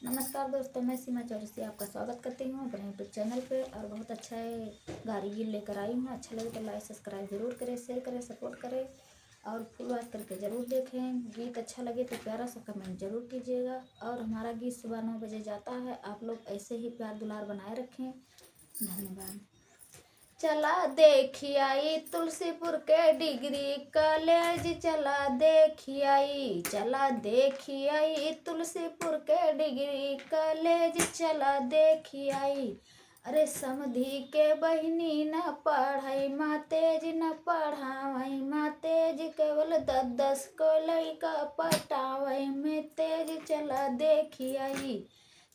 नमस्कार दोस्तों, मैं सीमा चौरसिया आपका स्वागत करती हूँ अपने यूट्यूब चैनल पे। और बहुत अच्छा गाड़ी गीत लेकर आई हूँ। अच्छा लगे तो लाइक सब्सक्राइब जरूर करें, शेयर करें, सपोर्ट करें और फुल वॉच करके ज़रूर देखें। गीत अच्छा लगे तो प्यारा सा कमेंट जरूर कीजिएगा। और हमारा गीत सुबह 9 बजे जाता है। आप लोग ऐसे ही प्यार दुलार बनाए रखें। धन्यवाद। चला देखी आई तुलसीपुर के डिग्री कॉलेज, चला देखी आई, चला देखी आई तुलसीपुर के डिग्री कॉलेज, चला देखी आई। अरे समधी के बहिनी न पढ़ाई माँ तेज, न पढ़ावई माँ तेज, केवल 10-10 को लइका पटावई में तेज, चला देखी आई।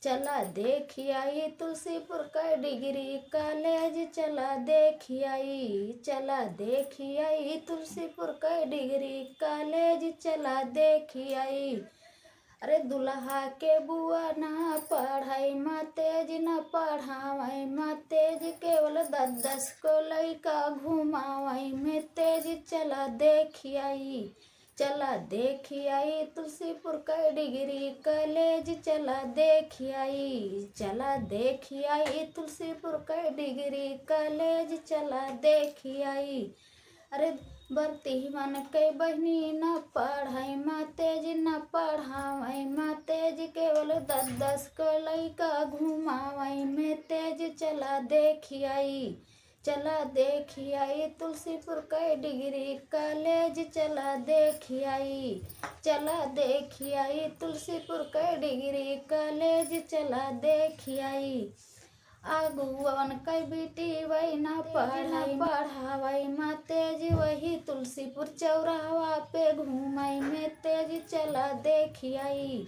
चला देखी आई तुलसीपुर का डिग्री कॉलेज, चला देखी आई, चला देखी आई तुलसीपुर का डिग्री कॉलेज, चला देखी आई। अरे दुल्हा के बुआ ना पढ़ाई माँ तेज, न पढ़ावई माँ तेज, केवल 10-10 को लइका घुमावई में तेज, चला देखी आई। चला देखी आई तुलसीपुर का डिग्री कॉलेज, चला देखी आई, चला देखी आई तुलसीपुर का डिग्री कॉलेज, चला देखी आई। अरे बरती मन के बहनी न पढ़ाई माँ तेज, न पढ़ावई माँ तेज, केवल 10-10 को लइका घुमावई में तेज, चला देखी आई। चला देखी आई तुलसीपुर का डिग्री कॉलेज, चला देखी आई, चला देखी आई तुलसीपुर का डिग्री कॉलेज, चला देखी आई। आगुवन कई बेटी वही ना पढ़ाई पढ़ावई माँ तेज, वही तुलसीपुर चौराहा पे घूमई में तेज, चला देखी आई।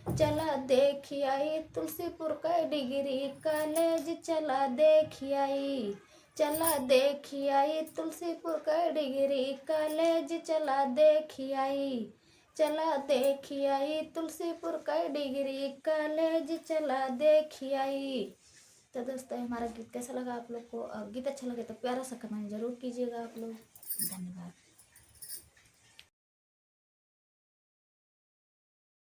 चला देखी आई तुलसीपुर का डिग्री कॉलेज, चला देखी आई, चला देखी आई तुलसीपुर का डिग्री कॉलेज, चला देखी आई। चला देखी आई तुलसीपुर का डिग्री कॉलेज, चला देखी आई। तो दोस्तों, हमारा गीत कैसा लगा आप लोग को? और गीत अच्छा लगे तो प्यारा सा कमेंट जरूर कीजिएगा आप लोग। धन्यवाद।